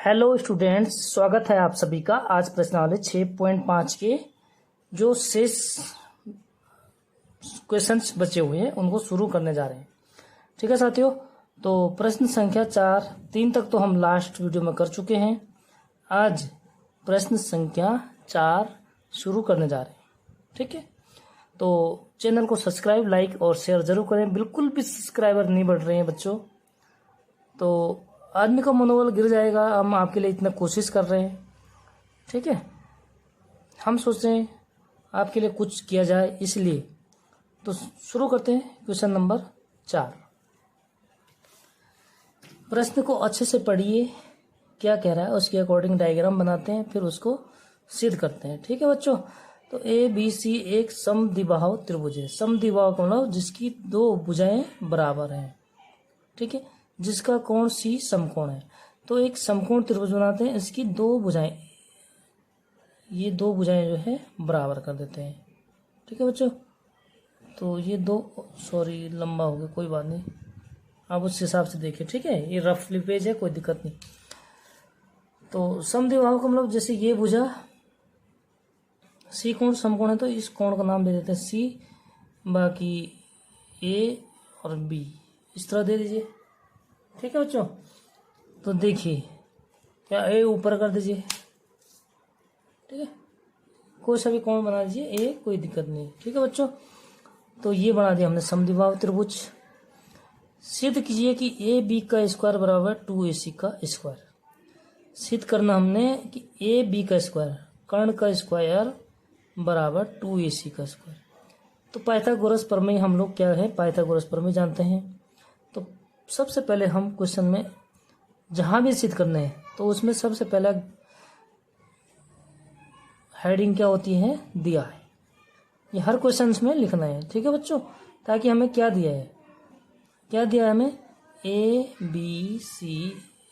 Hello students, स्वागत है आप सभी का। आज प्रश्नावली 6.5 के जो शेष क्वेश्चंस बचे हुए हैं उनको शुरू करने जा रहे हैं। ठीक है साथियों, तो प्रश्न संख्या 3 तक तो हम लास्ट वीडियो में कर चुके हैं। आज प्रश्न संख्या 4 शुरू करने जा रहे हैं। ठीक है, तो चैनल को सब्सक्राइब, लाइक और शेयर जरूर करें। बिल्कुल भी सब्सक्राइबर नहीं बढ़ रहे हैं बच्चों, तो आदमी का मनोबल गिर जाएगा। हम आपके लिए इतना कोशिश कर रहे हैं। ठीक है, हम सोच रहे हैं आपके लिए कुछ किया जाए, इसलिए तो शुरू करते हैं। क्वेश्चन नंबर 4, प्रश्न को अच्छे से पढ़िए, क्या कह रहा है उसके अकॉर्डिंग डायग्राम बनाते हैं, फिर उसको सिद्ध करते हैं। ठीक है बच्चों, तो ए बी सी एक समद्विबाहु त्रिभुज है। समद्विबाहु का मतलब जिसकी दो भुजाएं बराबर हैं। ठीक है, जिसका कोण सी समकोण है। तो एक समकोण त्रिभुज बनाते हैं, इसकी दो भुजाएं, ये दो भुजाएं जो है बराबर कर देते हैं। ठीक है बच्चों, तो ये दो, सॉरी लंबा हो गया, कोई बात नहीं, आप उस हिसाब से देखिए। ठीक है, ये रफली पेज है, कोई दिक्कत नहीं। तो समद्विबाहु का मतलब जैसे ये भुजा सी कोण समकोण है, तो इस कोण का नाम दे देते हैं सी, बाकी ए और बी इस तरह दे दीजिए। ठीक है बच्चों, तो देखिए क्या ए ऊपर कर दीजिए। ठीक है, कोई सा भी कोण बना दीजिए ए, कोई दिक्कत नहीं। ठीक है बच्चों, तो ये बना दिया हमने समद्विबाहु त्रिभुज। सिद्ध कीजिए कि ए बी का स्क्वायर बराबर 2ac का स्क्वायर। सिद्ध करना हमने कि ए बी का स्क्वायर, कर्ण का स्क्वायर बराबर 2ac का स्क्वायर। तो पाइथागोरस प्रमेय हम लोग क्या है, पाइथागोरस प्रमेय जानते हैं। तो सबसे पहले हम क्वेश्चन में जहां भी सिद्ध करने हैं तो उसमें सबसे पहला हेडिंग क्या होती है, दिया है। ये हर क्वेश्चन में लिखना है। ठीक है बच्चों, ताकि हमें क्या दिया है, क्या दिया है हमें, ए बी सी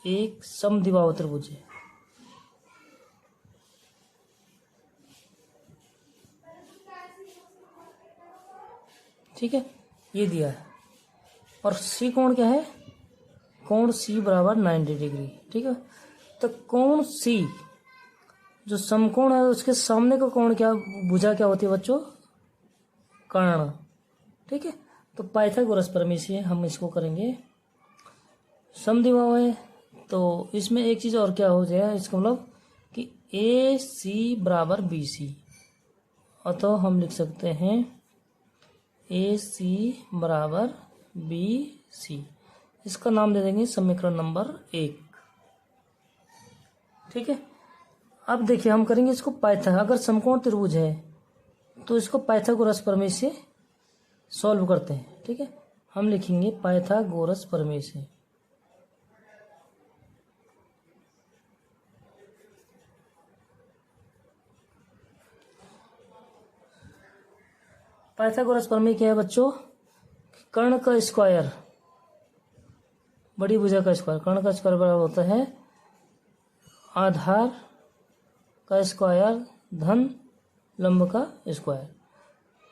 एक समद्विबाहु त्रिभुज है। ठीक है, ये दिया है। और सी कोण क्या है, कोण सी बराबर 90 डिग्री। ठीक है, तो कोण सी जो समकोण है उसके सामने का कोण क्या, भुजा क्या होती है बच्चों, कर्ण। ठीक है, तो पाइथागोरस प्रमेय से हम इसको करेंगे। समद्विबाहु है तो इसमें एक चीज और क्या हो जाएगा, इसका मतलब कि ए सी बराबर बी सी, अतः हम लिख सकते हैं ए सी बराबर बी सी। इसका नाम दे देंगे समीकरण नंबर 1। ठीक है, अब देखिए हम करेंगे इसको अगर समकोण त्रिभुज है तो इसको पाइथागोरस प्रमेय से सॉल्व करते हैं। ठीक है, हम लिखेंगे पाइथागोरस प्रमेय से। पाइथागोरस प्रमेय क्या है बच्चों, कर्ण का स्क्वायर, बड़ी भुजा का स्क्वायर, कर्ण का स्क्वायर बराबर होता है आधार का स्क्वायर धन लंब का स्क्वायर।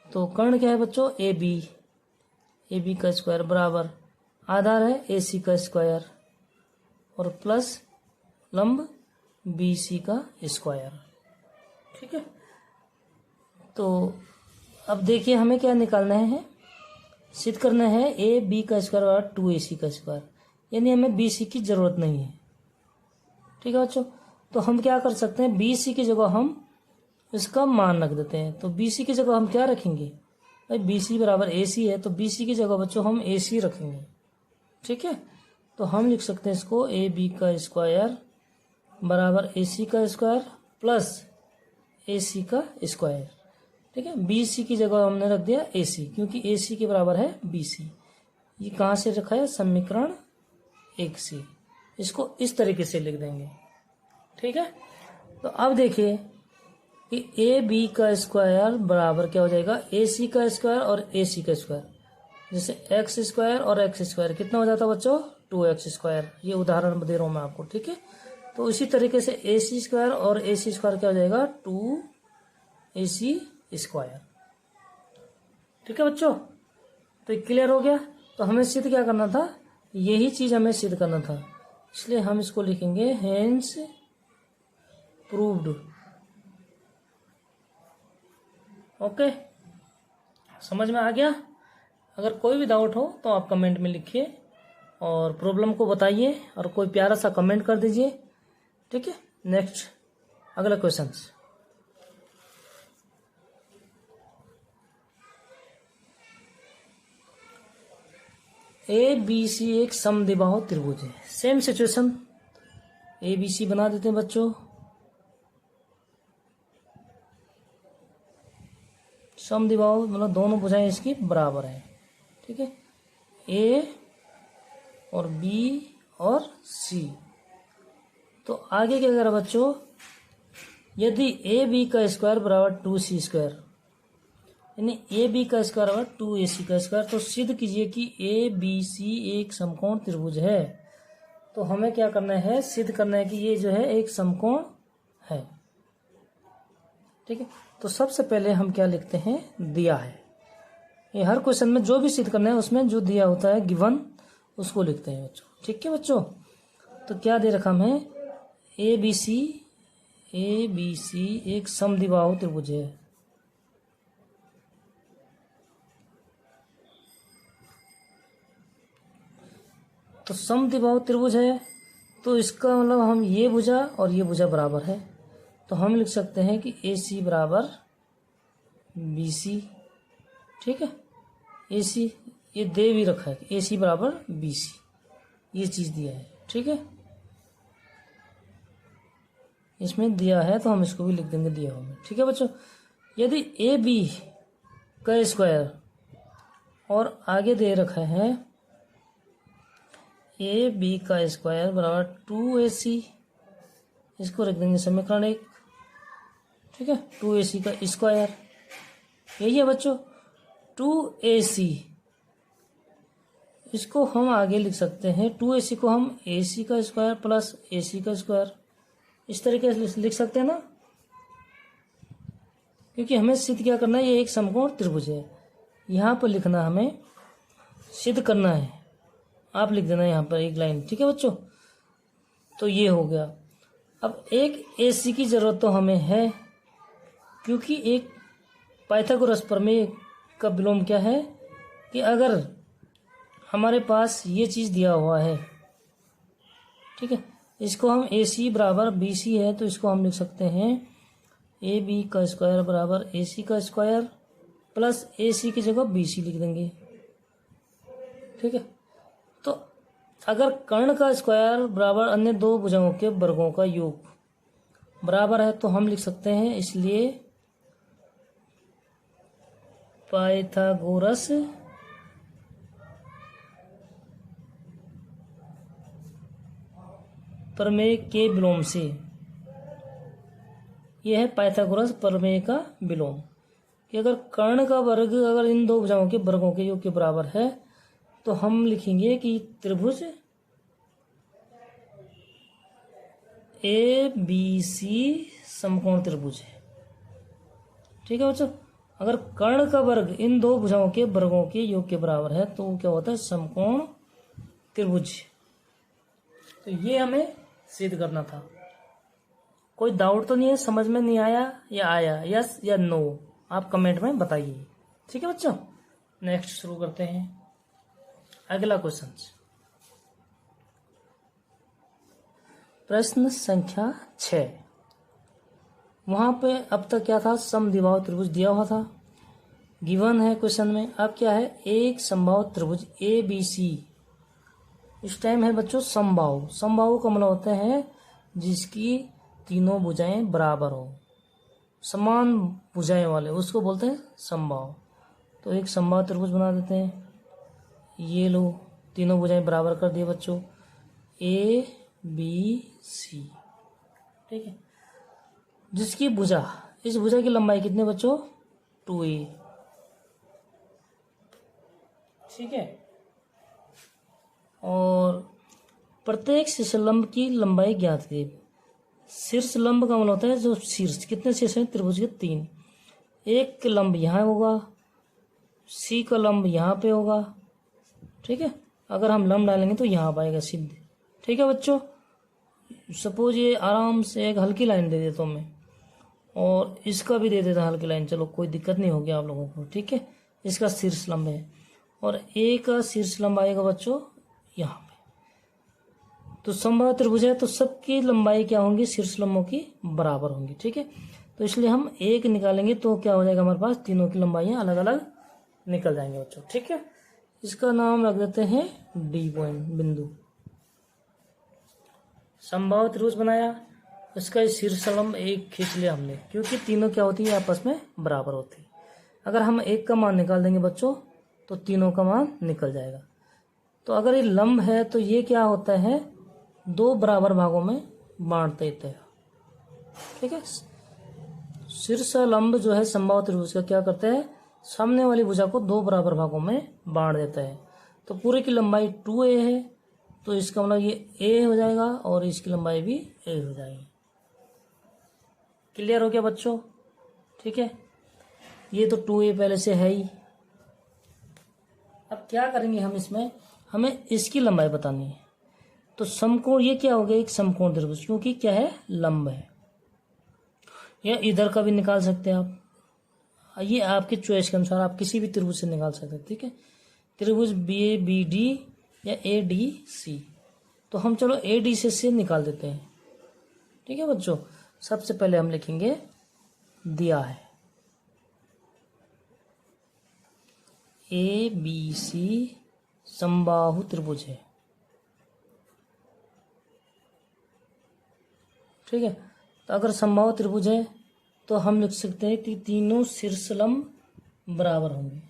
तो कर्ण क्या है बच्चों, ए बी का स्क्वायर बराबर आधार है ए सी का स्क्वायर और प्लस लंब बी सी का स्क्वायर। ठीक है, तो अब देखिए हमें क्या निकालना है, सिद्ध करना है ए बी का स्क्वायर बराबर 2ac का स्क्वायर, यानी हमें बी सी की जरूरत नहीं है। ठीक है बच्चों, तो हम क्या कर सकते हैं, बी सी की जगह हम इसका मान रख देते हैं। तो बी सी की जगह हम क्या रखेंगे, भाई बी सी बराबर ए सी है, तो बी सी की जगह बच्चों हम ए सी रखेंगे। ठीक है, तो हम लिख सकते हैं इसको ए बी का स्क्वायर बराबर ए सी का स्क्वायर प्लस ए सी का स्क्वायर। ठीक है, बी सी की जगह हमने रख दिया ए सी, क्योंकि ए सी के बराबर है बी सी। ये कहाँ से रखा है, समीकरण 1 से। इसको इस तरीके से लिख देंगे। ठीक है, तो अब देखिए कि ए बी का स्क्वायर बराबर क्या हो जाएगा, ए सी का स्क्वायर और ए सी का स्क्वायर। जैसे एक्स स्क्वायर और एक्स स्क्वायर कितना हो जाता है बच्चों, 2x स्क्वायर। ये उदाहरण दे रहा हूं मैं आपको। ठीक है, तो इसी तरीके से ए सी स्क्वायर और ए सी स्क्वायर क्या हो जाएगा, 2ac स्क्वायर। ठीक है बच्चों, तो क्लियर हो गया। तो हमें सिद्ध क्या करना था, यही चीज हमें सिद्ध करना था। इसलिए हम इसको लिखेंगे हेंस प्रूव्ड। ओके, समझ में आ गया? अगर कोई भी डाउट हो तो आप कमेंट में लिखिए और प्रॉब्लम को बताइए और कोई प्यारा सा कमेंट कर दीजिए। ठीक है, नेक्स्ट अगला क्वेश्चन। ए बी सी एक समद्विबाहु त्रिभुज है। Same situation, A B C बना देते हैं बच्चों। समद्विबाहु मतलब दोनों भुजाएं इसकी बराबर है। ठीक है, ए और बी और सी। तो आगे क्या करें बच्चों, यदि ए बी का स्क्वायर बराबर 2c², यानी ए बी का स्क्वायर बराबर 2ac का स्क्वायर, तो सिद्ध कीजिए कि ए बी सी एक समकोण त्रिभुज है। तो हमें क्या करना है, सिद्ध करना है कि ये जो है एक समकोण है। ठीक है, तो सबसे पहले हम क्या लिखते हैं, दिया है। ये हर क्वेश्चन में जो भी सिद्ध करना है उसमें जो दिया होता है गिवन, उसको लिखते हैं बच्चों। ठीक है बच्चों, तो क्या दे रखा हमें, ए बी सी एक समद्विबाहु त्रिभुज है। तो समद्विबाहु त्रिभुज है तो इसका मतलब हम ये भुजा और ये भुजा बराबर है, तो हम लिख सकते हैं कि ए सी बराबर बी सी। ठीक है, ए सी ये दे भी रखा है, ए सी बराबर बी सी, ये चीज दिया है। ठीक है, इसमें दिया है तो हम इसको भी लिख देंगे दिया हुआ। ठीक है बच्चों, यदि ए बी का स्क्वायर और आगे दे रखा है ए बी का स्क्वायर बराबर 2ac, इसको रख देंगे समीकरण 1। ठीक है, 2ac का स्क्वायर यही है बच्चों 2ac। इसको हम आगे लिख सकते हैं 2ac को हम ac का स्क्वायर प्लस ac का स्क्वायर, इस तरीके से लिख सकते हैं ना, क्योंकि हमें सिद्ध क्या करना है, ये एक समकोण त्रिभुज है। यहाँ पर लिखना हमें सिद्ध करना है, आप लिख देना यहाँ पर एक लाइन। ठीक है बच्चों, तो ये हो गया। अब एक AC की जरूरत तो हमें है, क्योंकि एक पाइथागोरस प्रमेय का विलोम क्या है कि अगर हमारे पास ये चीज़ दिया हुआ है, ठीक है, इसको हम AC बराबर BC है, तो इसको हम लिख सकते हैं AB का स्क्वायर बराबर AC का स्क्वायर प्लस AC की जगह BC लिख देंगे। ठीक है, तो अगर कर्ण का स्क्वायर बराबर अन्य दो भुजाओं के वर्गों का योग बराबर है तो हम लिख सकते हैं, इसलिए पाइथागोरस प्रमेय के विलोम से, यह है पाइथागोरस प्रमेय का विलोम कि अगर कर्ण का वर्ग अगर इन दो भुजाओं के वर्गों के योग के बराबर है तो हम लिखेंगे कि त्रिभुज ए बी सी समकोण त्रिभुज है। ठीक है बच्चों, अगर कर्ण का वर्ग इन दो भुजाओं के वर्गों के योग के बराबर है तो क्या होता है, समकोण त्रिभुज। तो ये हमें सिद्ध करना था। कोई डाउट तो नहीं है, समझ में नहीं आया या आया, यस या नो, आप कमेंट में बताइए। ठीक है बच्चों, नेक्स्ट शुरू करते हैं अगला क्वेश्चन। प्रश्न संख्या 6। वहां पे अब तक क्या था, समद्विबाहु त्रिभुज दिया हुआ था, गिवन है क्वेश्चन में। अब क्या है, एक समबाहु त्रिभुज ए बी सी। इस टाइम है बच्चों समबाहु। समबाहु का मतलब होता है जिसकी तीनों भुजाएं बराबर हो, समान भुजाएं वाले, उसको बोलते हैं समबाहु। तो एक समबाहु त्रिभुज बना देते हैं। ये लो, तीनों भुजाएं बराबर कर दिए बच्चों, ए बी सी। ठीक है, जिसकी भुजा, इस भुजा की लंबाई कितनी बच्चों, 2a। ठीक है, और प्रत्येक शीर्षलंब की लंबाई ज्ञात है। शीर्षलंब का मतलब होता है जो शीर्ष, कितने शीर्ष हैं त्रिभुज के, 3। एक लंब यहाँ होगा, सी का लंब यहाँ पे होगा। ठीक है, अगर हम लंब डालेंगे तो यहाँ पाएगा सिद्ध। ठीक है बच्चों। सपोज ये आराम से एक हल्की लाइन दे देता हूँ मैं, और इसका भी दे देता हल्की लाइन, चलो कोई दिक्कत नहीं होगी आप लोगों को, ठीक है। इसका शीर्ष लंब है और ए का शीर्ष लंब आएगा बच्चों यहाँ पे। तो समबाहु त्रिभुज है तो सबकी लंबाई क्या होंगी, शीर्ष लंबों की बराबर होंगी, ठीक है। तो इसलिए हम एक निकालेंगे तो क्या हो जाएगा हमारे पास, तीनों की लंबाइयाँ अलग अलग निकल जाएंगे बच्चों, ठीक है। इसका नाम रख देते हैं डी पॉइंट, बिंदु। समबाहु त्रिभुज बनाया, इसका शीर्ष लंब एक खींच लिया हमने, क्योंकि तीनों क्या होती है आपस में बराबर होती है। अगर हम एक का मान निकाल देंगे बच्चों तो तीनों का मान निकल जाएगा। तो अगर ये लंब है तो ये क्या होता है, दो बराबर भागों में बांट देते हैं, ठीक है। शीर्ष लंब जो है समबाहु त्रिभुज का क्या करते हैं, सामने वाली भुजा को दो बराबर भागों में बांट देता है। तो पूरे की लंबाई 2a है, तो इसका मतलब ये a हो जाएगा और इसकी लंबाई भी a हो जाएगी। क्लियर हो गया बच्चों, ठीक है। ये तो 2a पहले से है ही। अब क्या करेंगे हम इसमें, हमें इसकी लंबाई बतानी है। तो समकोण, ये क्या हो गया, एक समकोण त्रिभुज, क्योंकि क्या है, लंब है। या इधर का भी निकाल सकते हैं आप, ये आपके चॉइस के अनुसार आप किसी भी त्रिभुज से निकाल सकते हैं, ठीक है। त्रिभुज BABD या ADC, तो हम चलो ADC से निकाल देते हैं, ठीक है बच्चों। सबसे पहले हम लिखेंगे, दिया है ABC समबाहु त्रिभुज है, ठीक है। तो अगर समबाहु त्रिभुज है तो हम लिख सकते हैं कि तीनों शीर्ष लंब बराबर होंगे।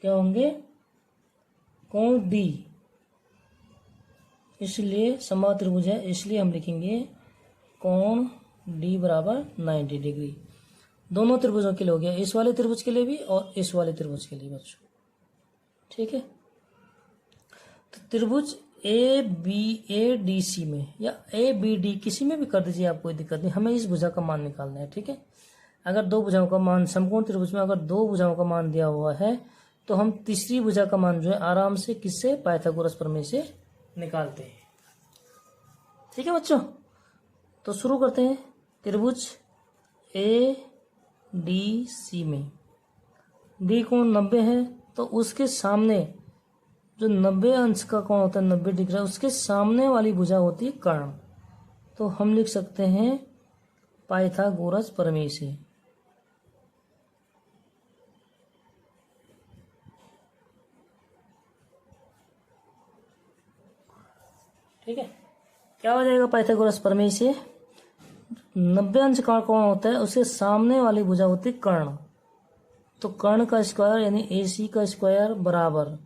क्या होंगे, कोण D, इसलिए समबाहु त्रिभुज है, इसलिए हम लिखेंगे कोण D बराबर 90 डिग्री। दोनों त्रिभुजों के लिए हो गया, इस वाले त्रिभुज के लिए भी और इस वाले त्रिभुज के लिए बच्चों, ठीक है। तो त्रिभुज ABADC में या ABD किसी में भी कर दीजिए आप, कोई दिक्कत नहीं, हमें इस भुजा का मान निकालना है, ठीक है। अगर दो भुजाओं का मान, समकोण त्रिभुज में अगर दो भुजाओं का मान दिया हुआ है तो हम तीसरी भुजा का मान जो है आराम से किससे, पाइथागोरस प्रमेय से निकालते हैं, ठीक है बच्चों। तो शुरू करते हैं। त्रिभुज ADC में D कोण 90 है, तो उसके सामने जो 90 अंश का कोण होता है, 90 डिग्री, उसके सामने वाली भुजा होती है कर्ण। तो हम लिख सकते हैं पाइथागोरस प्रमेय से, ठीक है। क्या हो जाएगा पाइथागोरस प्रमेय से, 90 अंश का कोण होता है, उसके सामने वाली भुजा होती है कर्ण। तो कर्ण का स्क्वायर यानी AC का स्क्वायर बराबर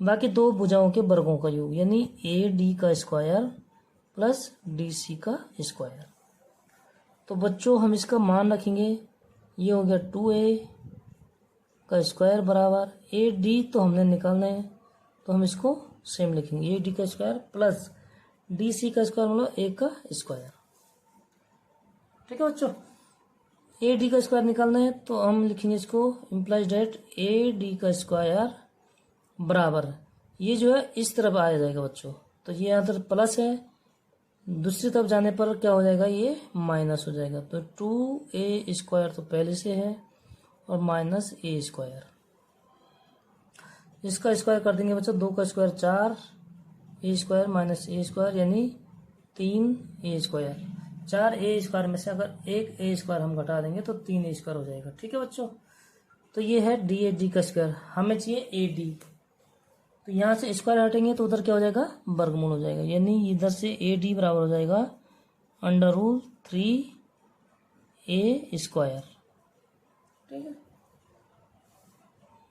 बाकी दो भुजाओं के वर्गों का योग, यानी AD का स्क्वायर प्लस DC का स्क्वायर। तो बच्चों हम इसका मान रखेंगे, ये हो गया 2a का स्क्वायर बराबर AD, तो हमने निकालना है तो हम इसको सेम लिखेंगे, AD का स्क्वायर प्लस DC का स्क्वायर मतलब A का स्क्वायर, ठीक है बच्चों। AD का स्क्वायर निकालना है तो हम लिखेंगे इसको, इम्प्लाइज डेट AD का स्क्वायर बराबर, ये जो है इस तरफ आ जाएगा बच्चों, तो ये यहाँ तरफ प्लस है, दूसरी तरफ जाने पर क्या हो जाएगा, ये माइनस हो जाएगा। तो 2a स्क्वायर तो पहले से है और माइनस a स्क्वायर, इसका स्क्वायर कर देंगे बच्चों, 2 का square 4, a square minus a square यानी 3a स्क्वायर। 4a स्क्वायर में से अगर एक a स्क्वायर हम घटा देंगे तो 3a स्क्वायर हो जाएगा, ठीक है बच्चों। तो ये है DAD का स्क्वायर, हमें चाहिए AD, तो यहाँ से स्क्वायर हटेंगे तो उधर क्या हो जाएगा, वर्गमूल हो जाएगा, यानी इधर से AD बराबर हो जाएगा √3a स्क्वायर, ठीक है।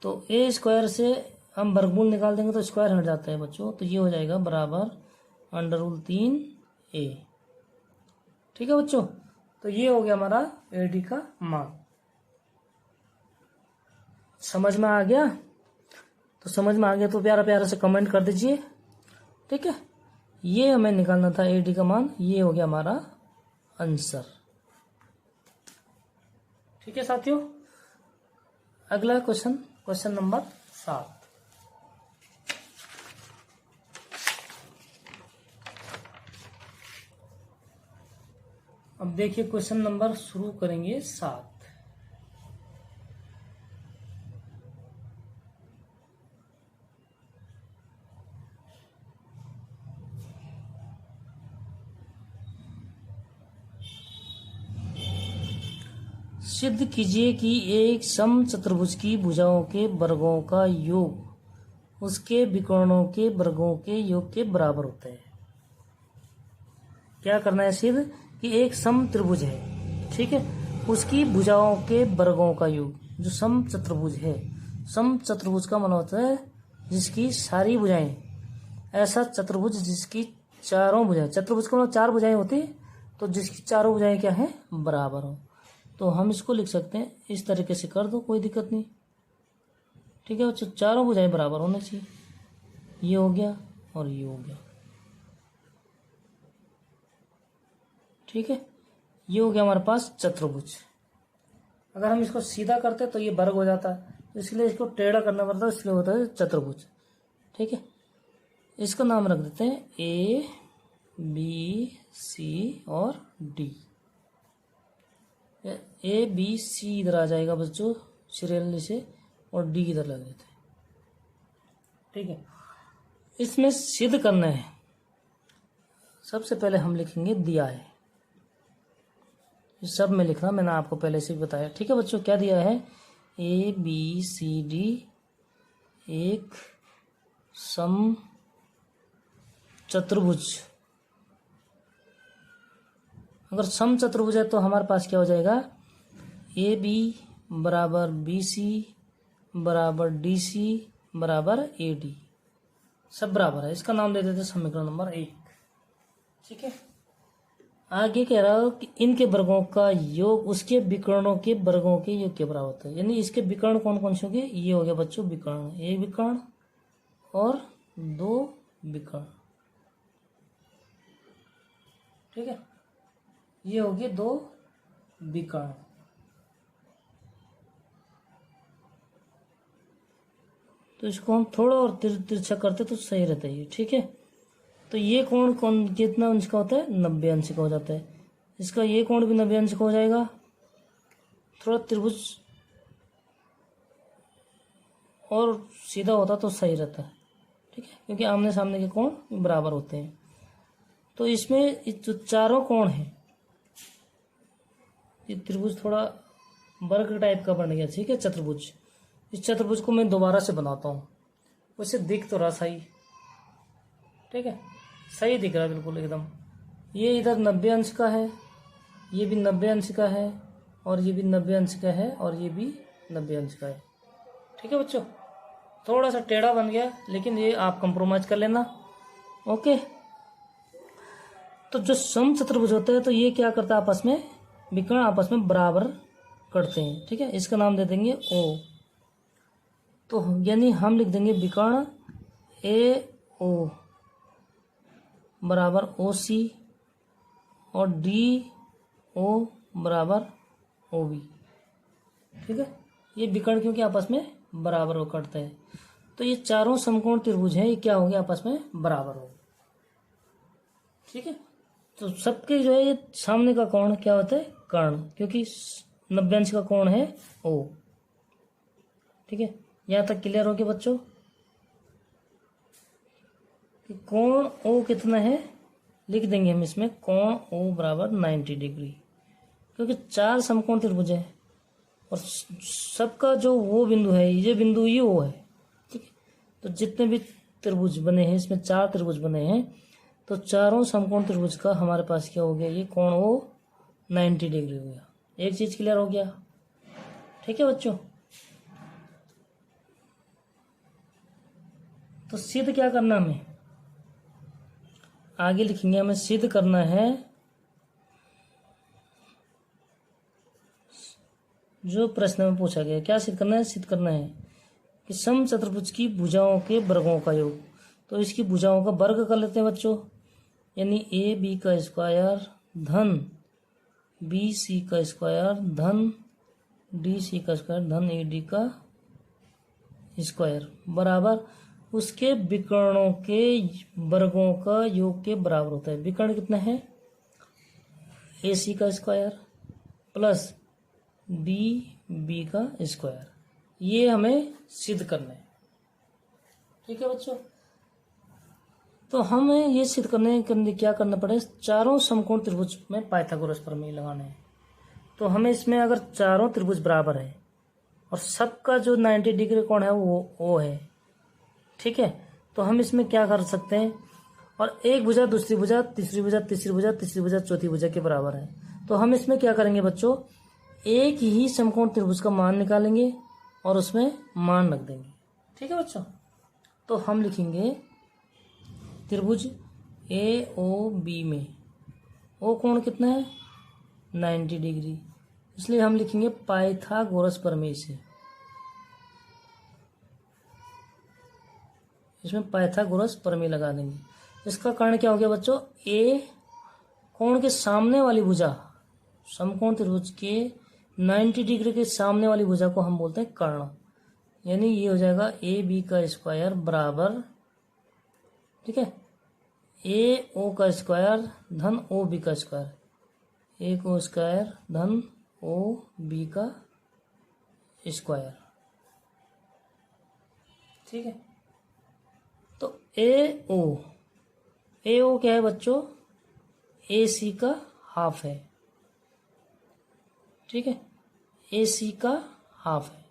तो a स्क्वायर से हम वर्गमूल निकाल देंगे तो स्क्वायर हट जाता है बच्चों, तो ये हो जाएगा बराबर √3a, ठीक है बच्चों। तो ये हो गया हमारा AD का मान। समझ में आ गया? तो समझ में आ गया तो प्यारा प्यारा से कमेंट कर दीजिए, ठीक है। ये हमें निकालना था AD का मान, ये हो गया हमारा आंसर, ठीक है साथियों। अगला क्वेश्चन, क्वेश्चन नंबर 7। अब देखिए क्वेश्चन नंबर शुरू करेंगे 7। सिद्ध कीजिए कि एक समचतुर्भुज की भुजाओं के वर्गों का योग उसके विकर्णों के वर्गों के योग के बराबर होता है। क्या करना है? सिद्ध कि एक सम त्रिभुज है, ठीक है, उसकी भुजाओं के वर्गों का योग, जो सम चतुर्भुज है। सम चतुर्भुज का मतलब होता है जिसकी सारी भुजाएं, ऐसा चतुर्भुज जिसकी चारों भुजाएं, चतुर्भुज का मतलब 4 भुजाएं होती, तो जिसकी चारों भुजाएं क्या है? बराबर हो। तो हम इसको लिख सकते हैं इस तरीके से, कर दो, कोई दिक्कत नहीं, ठीक है बच्चों। चारों भुजाएं बराबर होने चाहिए। ये हो गया और ये हो गया, ठीक है। ये हो गया हमारे पास चतुर्भुज। अगर हम इसको सीधा करते तो ये वर्ग हो जाता है, तो इसलिए इसको टेढ़ा करना पड़ता है, इसलिए होता है चतुर्भुज, ठीक है। इसका नाम रख देते हैं ए बी सी और डी। ए बी सी इधर आ जाएगा बच्चों सीरियल से, और डी इधर लग देते हैं, ठीक है। इसमें सिद्ध करना है। सबसे पहले हम लिखेंगे दिया है, सब में लिखना, मैंने आपको पहले से बताया, ठीक है बच्चों। क्या दिया है? ए बी सी डी एक सम चतुर्भुज। अगर सम चतुर्भुज है तो हमारे पास क्या हो जाएगा? ए बी बराबर बी सी बराबर डी सी बराबर ए डी, सब बराबर है। इसका नाम दे देते समीकरण नंबर 1, ठीक है। आगे कह रहा हो कि इनके वर्गों का योग उसके विकर्णों के वर्गों के योग के बराबर होता है। यानी इसके विकर्ण कौन कौन से होंगे? ये हो गया बच्चों विकर्ण, एक विकर्ण और 2 विकर्ण, ठीक है। ये हो गए 2 विकर्ण। तो इसको हम थोड़ा और तिरछा करते तो सही रहता है ये, ठीक है। तो ये कोण कौन कितना अंश का होता है? 90 अंश का हो जाता है। इसका ये कोण भी 90 अंश का हो जाएगा। थोड़ा त्रिभुज और सीधा होता तो सही रहता है, ठीक है, क्योंकि आमने सामने के कोण बराबर होते हैं। तो इसमें जो चारों कोण हैं, ये त्रिभुज थोड़ा वर्ग टाइप का बन गया, ठीक है, चतुर्भुज। इस चतुर्भुज को मैं दोबारा से बनाता हूँ, उसे दिख तो रहा सही, ठीक है, सही दिख रहा है बिल्कुल एकदम। ये इधर 90 अंश का है, ये भी 90 अंश का है, और ये भी 90 अंश का है, और ये भी 90 अंश का है, ठीक है बच्चों। थोड़ा सा टेढ़ा बन गया, लेकिन ये आप कंप्रोमाइज कर लेना, ओके। तो जो सम चतुर्भुज होता है तो ये क्या करता है? आपस में विकर्ण आपस में बराबर करते हैं, ठीक है। इसका नाम दे देंगे ओ। तो यानी हम लिख देंगे विकर्ण ए ओ बराबर ओ सी और डी ओ बराबर ओ बी, ठीक है। ये विकर्ण क्योंकि आपस में बराबर हो करते हैं, तो ये चारों समकोण त्रिभुज हैं, ये क्या होंगे? आपस में बराबर हो, ठीक है। तो सबके जो है ये सामने का कोण क्या होता है? कर्ण, क्योंकि 90 अंश का कोण है ओ, ठीक है। यहाँ तक क्लियर हो गया बच्चों कि कोण ओ कितना है? लिख देंगे हम इसमें कोण ओ बराबर 90 डिग्री, क्योंकि 4 समकोण त्रिभुज है और सबका जो वो बिंदु है, ये बिंदु ये ओ है, ठीक है। तो जितने भी त्रिभुज बने हैं, इसमें 4 त्रिभुज बने हैं, तो चारों समकोण त्रिभुज का हमारे पास क्या हो गया? ये कोण ओ 90 डिग्री हो गया। एक चीज क्लियर हो गया, ठीक है बच्चों। तो सिद्ध क्या करना हमें? आगे लिखेंगे, हमें सिद्ध करना है जो प्रश्न में पूछा गया। क्या सिद्ध करना है? सिद्ध करना है कि सम चतुर्भुज की भुजाओं के वर्गों का योग। तो इसकी भुजाओं का वर्ग कर लेते हैं बच्चों, यानी ए बी का स्क्वायर धन बी सी का स्क्वायर धन डी सी का स्क्वायर धन ए डी का स्क्वायर बराबर उसके विकर्णों के वर्गों का योग के बराबर होता है। विकर्ण कितना है? ए सी का स्क्वायर प्लस डी बी का स्क्वायर, ये हमें सिद्ध करना है। ठीक है बच्चों, तो हमें ये सिद्ध करने के लिए क्या करना पड़े, चारों समकोण त्रिभुज में पाइथागोरस प्रमेय लगाने हैं। तो हमें इसमें अगर चारों त्रिभुज बराबर है और सबका जो 90 डिग्री कोण है वो ओ है, ठीक है, तो हम इसमें क्या कर सकते हैं, और एक भुजा दूसरी भुजा तीसरी भुजा तीसरी भुजा तीसरी भुजा चौथी भुजा के बराबर है, तो हम इसमें क्या करेंगे बच्चों, एक ही समकोण त्रिभुज का मान निकालेंगे और उसमें मान रख देंगे। ठीक है बच्चों, तो हम लिखेंगे त्रिभुज ए ओ बी में ओ कोण कितना है 90 डिग्री, इसलिए हम लिखेंगे पाइथागोरस प्रमेय से। इसमें पाइथागोरस प्रमेय लगा देंगे। इसका कारण क्या हो गया बच्चों, ए कोण के सामने वाली भुजा, समकोण त्रिभुज के 90 डिग्री के सामने वाली भुजा को हम बोलते हैं कर्ण, यानी ये हो जाएगा ए बी का स्क्वायर बराबर, ठीक है, ए ओ का स्क्वायर धन ओ बी का स्क्वायर, ए को स्क्वायर धन ओ बी का स्क्वायर। ठीक है, तो ए ओ क्या है बच्चों, ए सी का हाफ है। ठीक है, ए सी का हाफ है,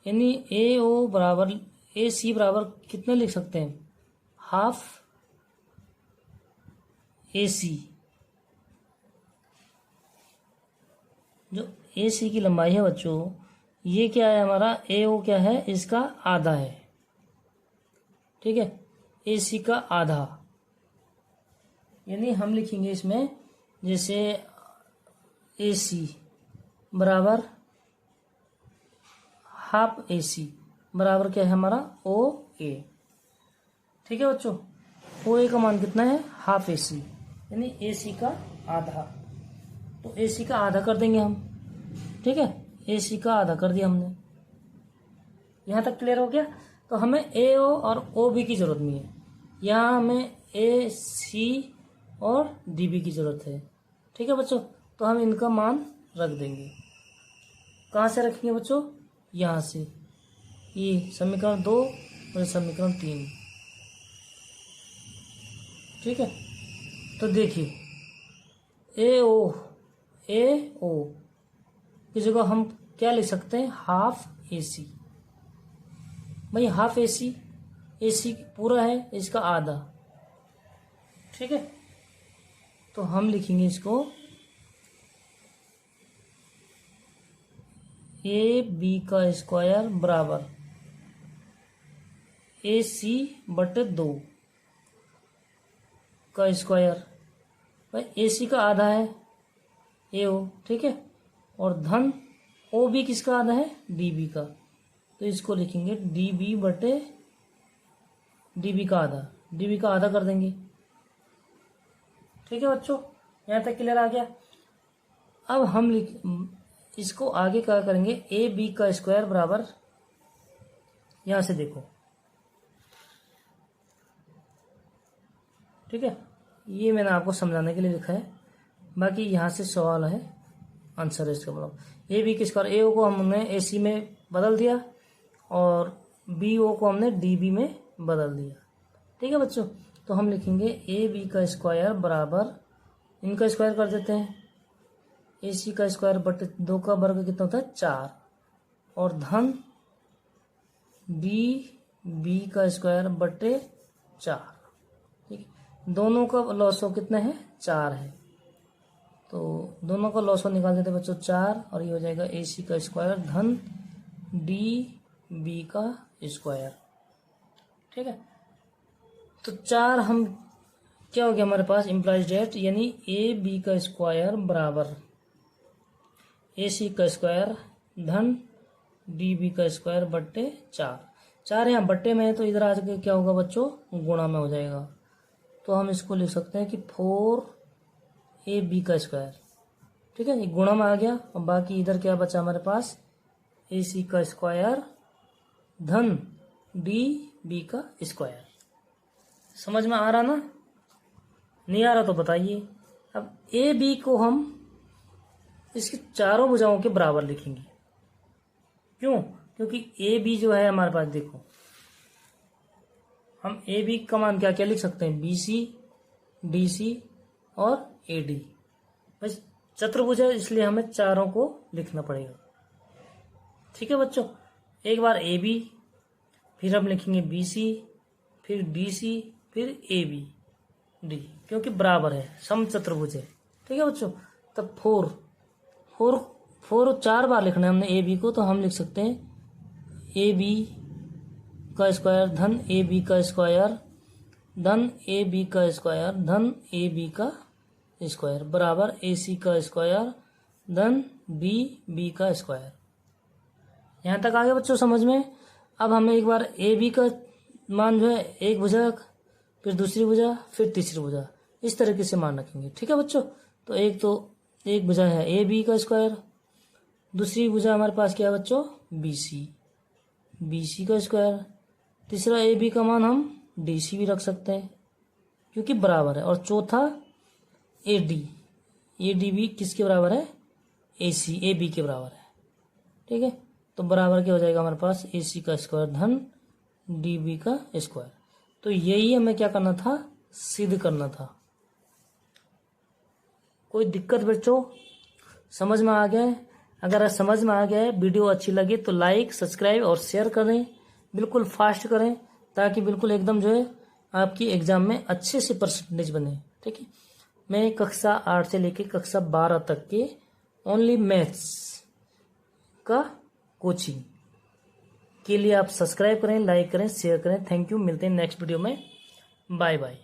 यानी ए ओ बराबर ए सी बराबर कितने लिख सकते हैं, हाफ ए सी। जो ए सी की लंबाई है बच्चों, ये क्या है हमारा, ए ओ क्या है, इसका आधा है। ठीक है, ए सी का आधा, यानी हम लिखेंगे इसमें जैसे ए सी बराबर हाफ ए सी बराबर क्या है हमारा ओ ए। ठीक है बच्चों, ओ ए का मान कितना है, हाफ ए सी, यानी ए सी का आधा, तो ए सी का आधा कर देंगे हम। ठीक है, ए सी का आधा कर दिया हमने, यहाँ तक क्लियर हो गया। तो हमें ए ओ और ओ बी की जरूरत नहीं है, यहाँ हमें ए सी और डी बी की जरूरत है। ठीक है बच्चों, तो हम इनका मान रख देंगे। कहाँ से रखेंगे बच्चों, यहाँ से, ये समीकरण 2 और समीकरण 3। ठीक है, तो देखिए ए ओ की जगह हम क्या लिख सकते हैं, हाफ ए सी। भाई हाफ ए सी पूरा है, इसका आधा। ठीक है, तो हम लिखेंगे इसको ए बी का स्क्वायर बराबर ए सी बटे 2 का स्क्वायर, भाई ए सी का आधा है ए ओ, ठीक है, और धन ओ बी किसका आधा है, डी बी का, तो इसको लिखेंगे डी बी बटे डी बी का आधा, डी बी का आधा कर देंगे। ठीक है बच्चों, यहाँ तक क्लियर आ गया। अब हम इसको आगे क्या करेंगे, ए बी का स्क्वायर बराबर, यहां से देखो, ठीक है, ये मैंने आपको समझाने के लिए लिखा है, बाकी यहाँ से सवाल है, आंसर है इसका। मतलब ए बी के स्क्वायर, ए ओ को हमने ए सी में बदल दिया और बी ओ को हमने डी बी में बदल दिया। ठीक है बच्चों, तो हम लिखेंगे ए बी का स्क्वायर बराबर, इनका स्क्वायर कर देते हैं, ए सी का स्क्वायर बटे 2 का वर्ग कितना होता है 4, और धन डी बी का स्क्वायर बटे 4। ठीक है, दोनों का लॉसो कितना है 4 है, तो दोनों का लॉसो निकाल देते हैं बच्चों 4, और ये हो जाएगा ए सी का स्क्वायर धन डी बी का स्क्वायर। ठीक है, तो 4 हम क्या हो गया हमारे पास, इम्प्लाइज डेट, यानी ए बी का स्क्वायर बराबर ए सी का स्क्वायर धन डी बी का स्क्वायर बट्टे 4 यहाँ बट्टे में है, तो इधर आ के क्या होगा बच्चों, गुणा में हो जाएगा, तो हम इसको लिख सकते हैं कि 4 ए बी का स्क्वायर। ठीक है, ये गुणा में आ गया, और बाकी इधर क्या बचा हमारे पास, ए सी का स्क्वायर धन डी बी का स्क्वायर। समझ में आ रहा ना, नहीं आ रहा तो बताइए। अब ए बी को हम इसकी चारों भुजाओं के बराबर लिखेंगे। क्यों? क्योंकि ए बी जो है हमारे पास, देखो हम ए बी का मान क्या क्या लिख सकते हैं, बी सी, डी सी और ए डी। बस चतुर्भुज है इसलिए हमें चारों को लिखना पड़ेगा। ठीक है बच्चों, एक बार ए बी, फिर हम लिखेंगे बी सी, फिर डी सी, फिर ए बी डी, क्योंकि बराबर है, सम चतुर्भुज है। ठीक है बच्चों, तब फोर फोर फोर 4 बार लिखना है हमने ए बी को, तो हम लिख सकते हैं ए बी का स्क्वायर धन ए बी का स्क्वायर धन ए बी का स्क्वायर धन ए बी का स्क्वायर बराबर ए सी का स्क्वायर धन बी बी का स्क्वायर। यहाँ तक आ गया बच्चों समझ में। अब हमें एक बार ए बी का मान जो है एक भुजा, फिर दूसरी भुजा, फिर तीसरी भुजा, इस तरीके से मान रखेंगे। ठीक है बच्चों, तो एक भुजा है ए बी का स्क्वायर, दूसरी भुजा हमारे पास क्या है बच्चों, बी सी का स्क्वायर, तीसरा ए बी का मान हम डी सी भी रख सकते हैं क्योंकि बराबर है, और चौथा ए डी भी किसके बराबर है, ए बी के बराबर है। ठीक है, तो बराबर क्या हो जाएगा हमारे पास, ए सी का स्क्वायर धन डी बी का स्क्वायर। तो यही हमें क्या करना था, सिद्ध करना था। कोई दिक्कत बच्चों, समझ में आ गया है? अगर समझ में आ गया है, वीडियो अच्छी लगी तो लाइक, सब्सक्राइब और शेयर करें, बिल्कुल फास्ट करें, ताकि बिल्कुल एकदम जो है आपकी एग्जाम में अच्छे से परसेंटेज बने। ठीक है, मैं कक्षा 8 से लेकर कक्षा 12 तक के ओनली मैथ्स का कोचिंग के लिए आप सब्सक्राइब करें, लाइक करें, शेयर करें। थैंक यू, मिलते हैं नेक्स्ट वीडियो में। Bye bye.